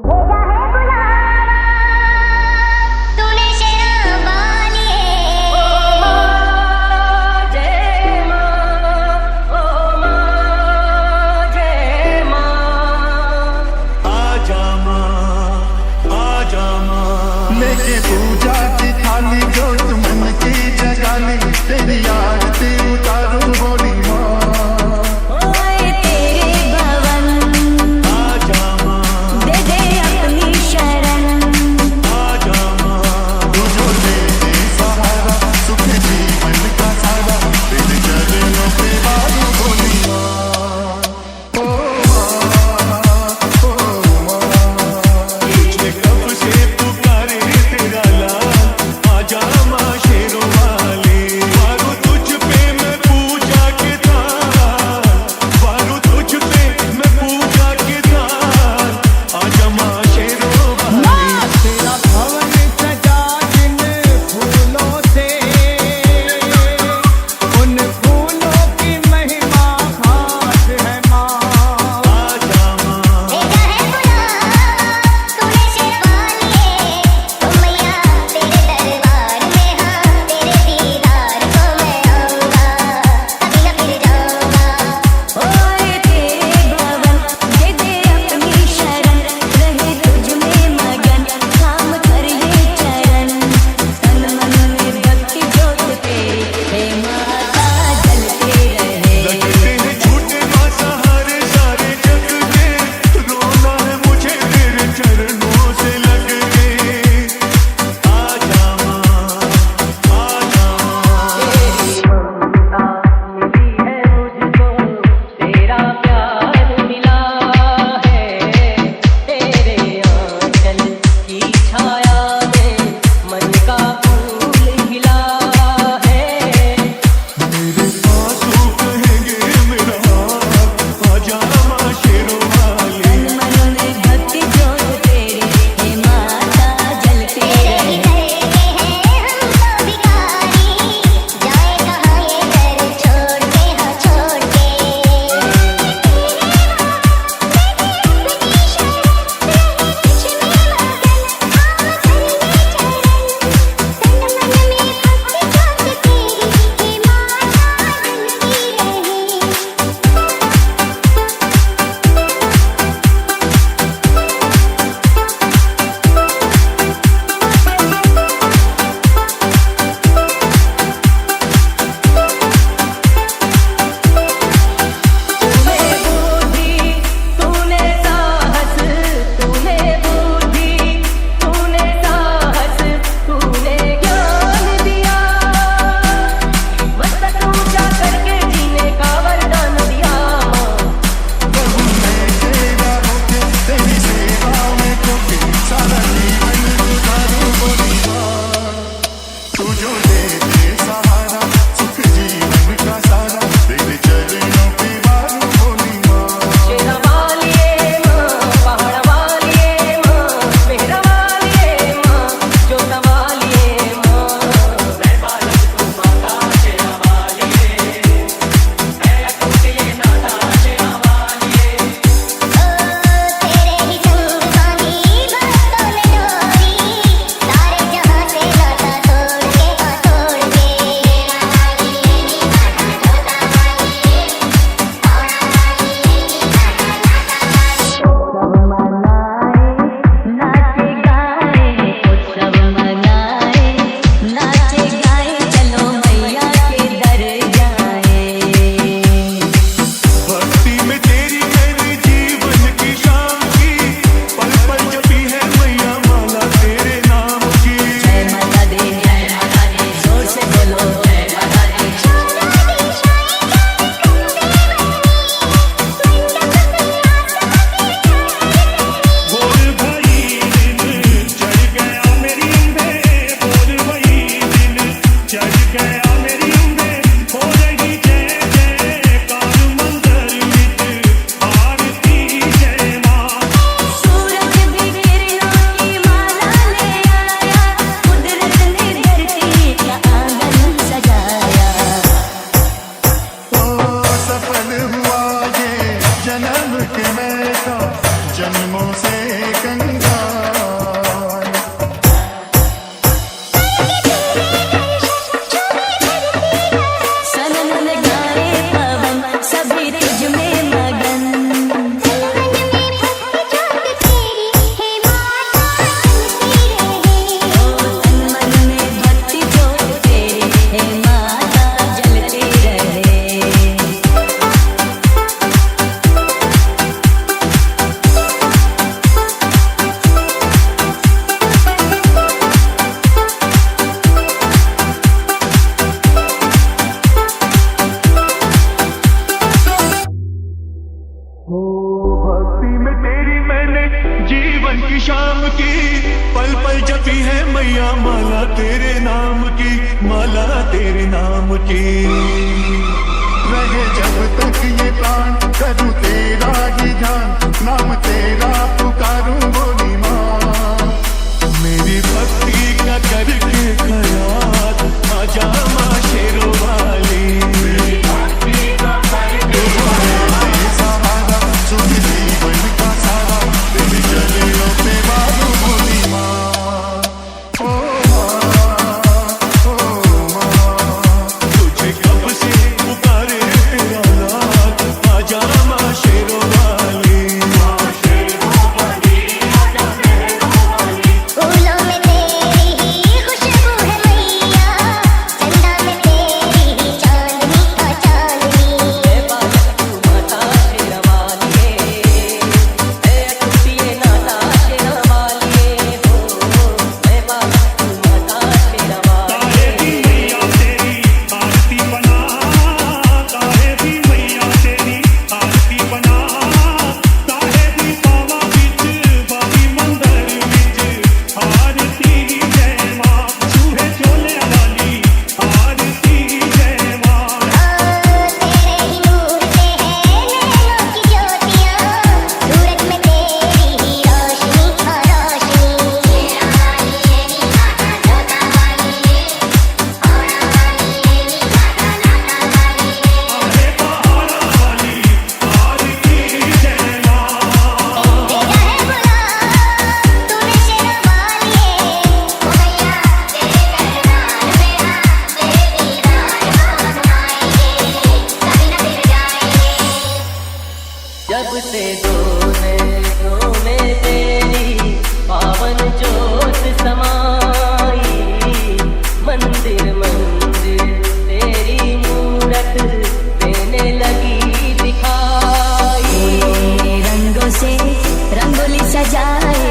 भेजा है बुलावा तूने शेरा बालिए। ओ माँ जय माँ, ओ माँ जय माँ। आजा माँ लेके पूजा की थाली जो मन की जगाली तेरी आरती उतारूं बोली माँ। ओए तेरे भवन आजा माँ, दे दे अपनी शरण। आजा माँ, तू जो दे दे सहारा सुख जीवन का सारा तेरे चरणों पे वारू बोली माँ। ओ माँ, तुझे कब से पुकारे तेरा लाल, आजा माँ शेरों वाली, वारू तुझ पे मैं शाम की, पल पल जपी है मैया माला तेरे नाम की, माला तेरे नाम की। रहे जब तक ये प्राण करूं तेरा ही ध्यान, नाम तेरा पुकारूं बोली माँ। मेरी भक्ति का करके खयाल आजा माँ शेरों वाली, मेरी भक्ति का करके सहारा सुख जीवन का सारा, तेरी चरणों पे बाबू बोली माँ। ओ माँ तुझे कब से पुकारे तेरा लाल, आजा माँ शेरों वाली, माँ शेरों वाली आजा शेरों वाली। फूलों में तेरी ही खुशबू है मैया, चंदा में तेरी ही चांदनी का चांदनी। तेरे ही नूर से है नैनों की ज्योतियाँ, सूरज में तेरी ही रोशनी का रोशनी। शेरा वाली तेरी माता जोता वाली, औरा वाली तेरी माता नाता वाली। भेजा है बुला तूने शेरा वाली, ओ मैया तेरे दरबार में तेरे दीदार को मनवाएंगे, कभी न फिर जाएंगे। जब से दो नैनों में तेरी पावन ज्योत समाई, मंदिर मंदिर तेरी मूरत देने लगी दिखाई। रंगों से रंगोली सजाए